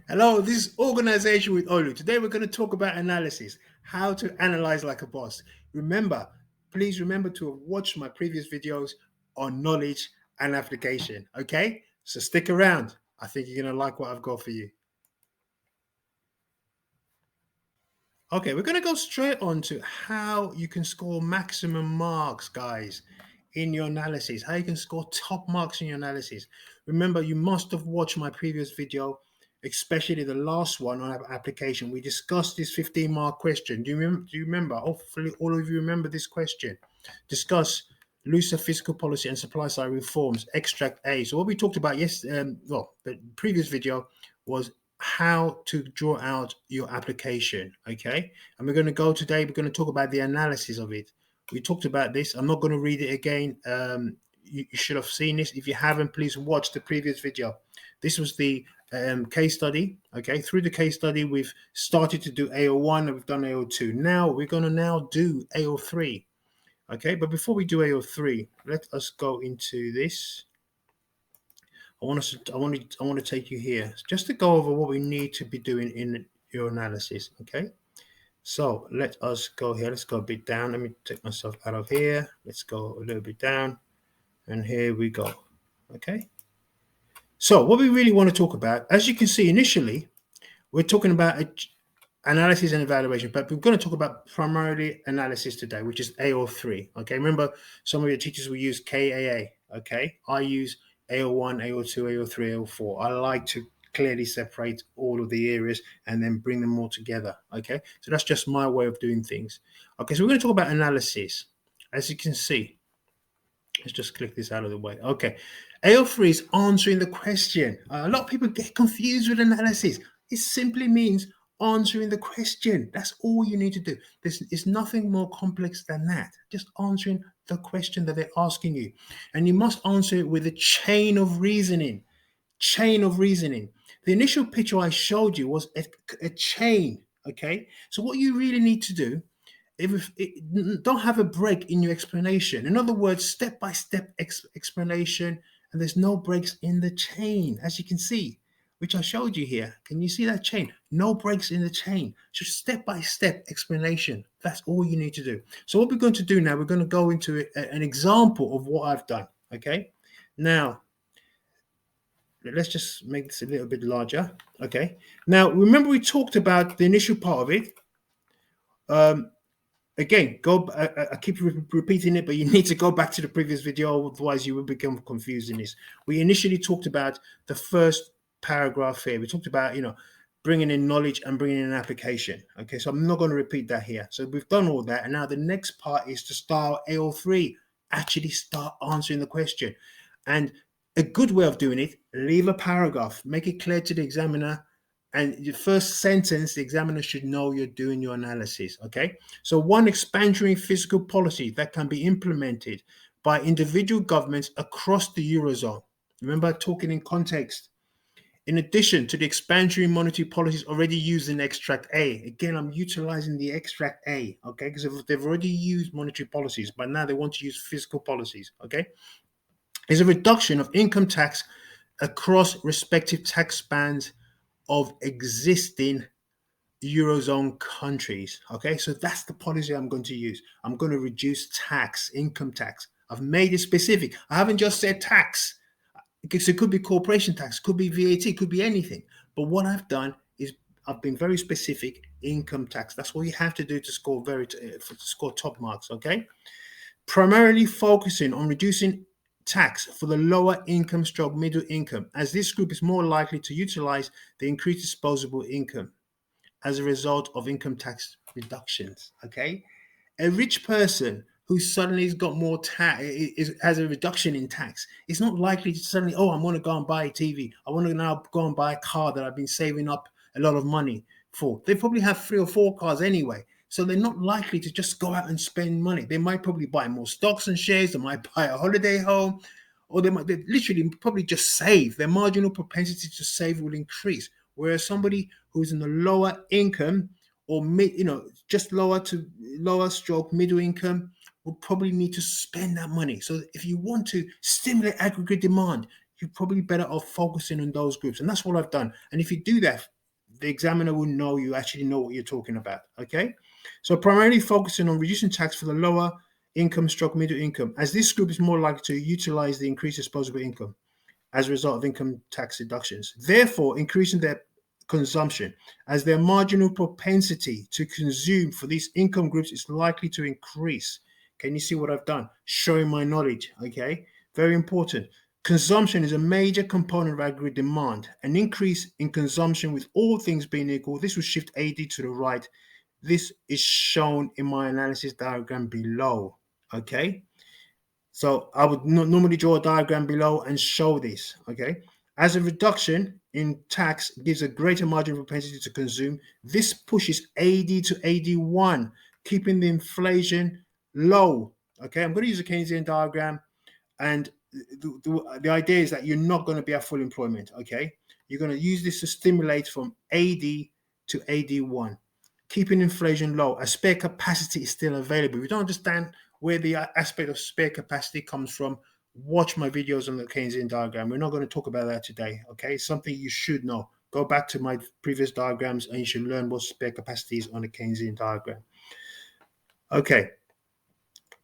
Hello, this is Organization with Olu. Today we're going to talk about analysis, how to analyze like a boss. Remember, please remember to have watched my previous videos on knowledge and application. Okay, so stick around. I think you're going to like what I've got for you. Okay, we're going to go straight on to how you can score maximum marks, guys, in your analysis, how you can score top marks in your analysis. Remember, you must have watched my previous video, especially the last one on application. We discussed this 15-mark question. Do you remember? Hopefully, all of you remember this question. Discuss looser fiscal policy and supply side reforms, extract A. So what we talked about the previous video was how to draw out your application. Okay, and we're going to go today, we're going to talk about the analysis of it. We talked about this. I'm not going to read it again. You should have seen this. If you haven't, please watch the previous video. This was the case study. Okay, through the case study we've started to do AO1 and we've done AO2. Now we're going to now do AO3. Okay, but before we do AO3, let us go into this. I want to take you here just to go over what we need to be doing in your analysis. Okay, so let us go here. Let's go a bit down. Let me take myself out of here. Let's go a little bit down, and here we go. Okay, so what we really want to talk about, as you can see initially, we're talking about analysis and evaluation, but we're going to talk about primarily analysis today, which is AO3. Okay, remember some of your teachers will use KAA. Okay, I use AO1, AO2, AO3, AO4. I like to clearly separate all of the areas and then bring them all together. Okay, so that's just my way of doing things. Okay, so we're going to talk about analysis. As you can see, let's just click this out of the way. Okay, AO3 is answering the question. A lot of people get confused with analysis. It simply means answering the question. That's all you need to do. It's nothing more complex than that. Just answering the question that they're asking you. And you must answer it with a chain of reasoning. Chain of reasoning. The initial picture I showed you was a chain. Okay. So what you really need to do, don't have a break in your explanation. In other words, step-by-step explanation, and there's no breaks in the chain, as you can see, which I showed you here. Can you see that chain? No breaks in the chain. Just step-by-step explanation. That's all you need to do. So what we're going to do now, we're going to go into an example of what I've done. Okay. Now, let's just make this a little bit larger. Okay. Now, remember we talked about the initial part of it. Again, I keep repeating it, but you need to go back to the previous video, otherwise you will become confused in this. We initially talked about the first paragraph here. We talked about, bringing in knowledge and bringing in an application. Okay, so I'm not going to repeat that here. So we've done all that, and now the next part is to start AO3, actually start answering the question. And a good way of doing it, leave a paragraph, make it clear to the examiner, and the first sentence, the examiner should know you're doing your analysis. Okay, so one expansionary fiscal policy that can be implemented by individual governments across the Eurozone. Remember, talking in context. In addition to the expansionary monetary policies already used in Extract A. Again, I'm utilizing the Extract A, okay, because they've already used monetary policies, but now they want to use fiscal policies, okay? Is a reduction of income tax across respective tax bands of existing Eurozone countries. Okay, so that's the policy I'm going to use. I'm going to reduce tax, income tax. I've made it specific. I haven't just said tax, because it could be corporation tax, could be VAT, could be anything. But what I've done is I've been very specific. Income tax. That's what you have to do to score top marks. Okay, primarily focusing on reducing tax for the lower income stroke middle income, as this group is more likely to utilize the increased disposable income as a result of income tax reductions. Okay, a rich person who suddenly has got more tax, has a reduction in tax, is not likely to suddenly, I'm going to go and buy a TV. I want to now go and buy a car that I've been saving up a lot of money for. They probably have 3 or 4 cars anyway. So they're not likely to just go out and spend money. They might probably buy more stocks and shares. They might buy a holiday home, or they literally probably just save. Their marginal propensity to save will increase. Whereas somebody who's in the lower income or just lower stroke middle income will probably need to spend that money. So if you want to stimulate aggregate demand, you're probably better off focusing on those groups. And that's what I've done. And if you do that, the examiner will know you actually know what you're talking about. Okay, so primarily focusing on reducing tax for the lower income stroke middle income, as this group is more likely to utilize the increased disposable income as a result of income tax deductions, therefore increasing their consumption, as their marginal propensity to consume for these income groups is likely to increase. Can you see what I've done? Showing my knowledge, okay? Very important. Consumption is a major component of aggregate demand. An increase in consumption, with all things being equal, this will shift AD to the right. This is shown in my analysis diagram below, okay? So I would normally draw a diagram below and show this, okay? As a reduction in tax gives a greater margin of propensity to consume, this pushes AD to AD1, keeping the inflation low, okay? I'm going to use a Keynesian diagram, and the idea is that you're not going to be at full employment, okay? You're going to use this to stimulate from AD to AD1, keeping inflation low. A spare capacity is still available. If you don't understand where the aspect of spare capacity comes from, watch my videos on the Keynesian diagram. We're not going to talk about that today, okay? It's something you should know. Go back to my previous diagrams and you should learn what spare capacity is on a Keynesian diagram. Okay.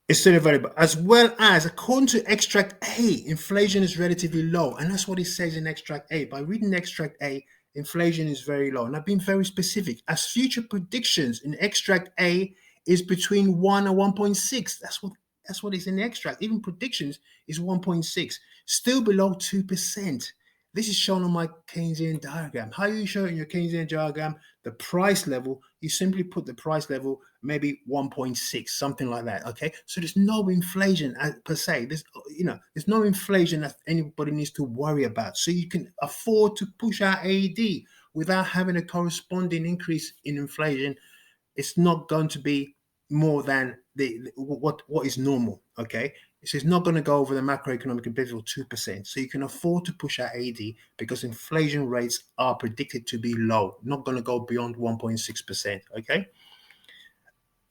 It's still available, as well as, according to extract A, inflation is relatively low. And that's what it says in extract A. By reading extract A, inflation is very low. And I've been very specific, as future predictions in extract A is between 1 and 1.6. That's what is in the extract. Even predictions is 1.6, still below 2%. This is shown on my Keynesian diagram. How you show it in your Keynesian diagram? The price level, you simply put the price level maybe 1.6, something like that. Okay, so there's no inflation per se. There's no inflation that anybody needs to worry about. So you can afford to push out AD without having a corresponding increase in inflation. It's not going to be more than what is normal. Okay, so it's not going to go over the macroeconomic objective of 2%. So you can afford to push out AD because inflation rates are predicted to be low, not going to go beyond 1.6%. Okay.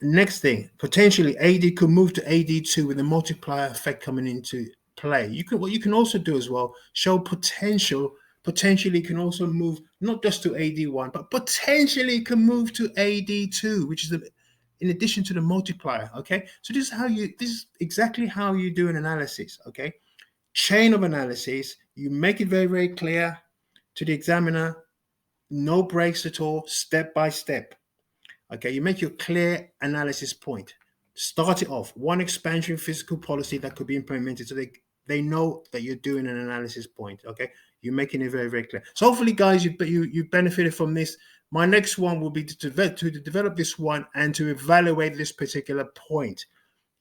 Next thing, potentially AD could move to AD2 with the multiplier effect coming into play. What you can also do as well, show potentially can also move not just to AD1, but potentially can move to AD2, which is in addition to the multiplier. Okay, so this is exactly how you do an analysis. Okay, chain of analysis. You make it very, very clear to the examiner, no breaks at all, step by step. Okay, you make your clear analysis point. Start it off. One expansion fiscal policy that could be implemented, so they know that you're doing an analysis point. Okay, you're making it very, very clear. So hopefully, guys, you benefited from this. My next one will be to develop this one and to evaluate this particular point.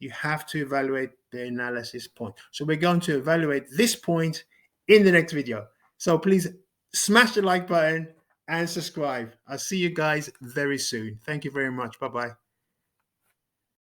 You have to evaluate the analysis point. So we're going to evaluate this point in the next video. So please smash the like button and subscribe. I'll see you guys very soon. Thank you very much. Bye-bye.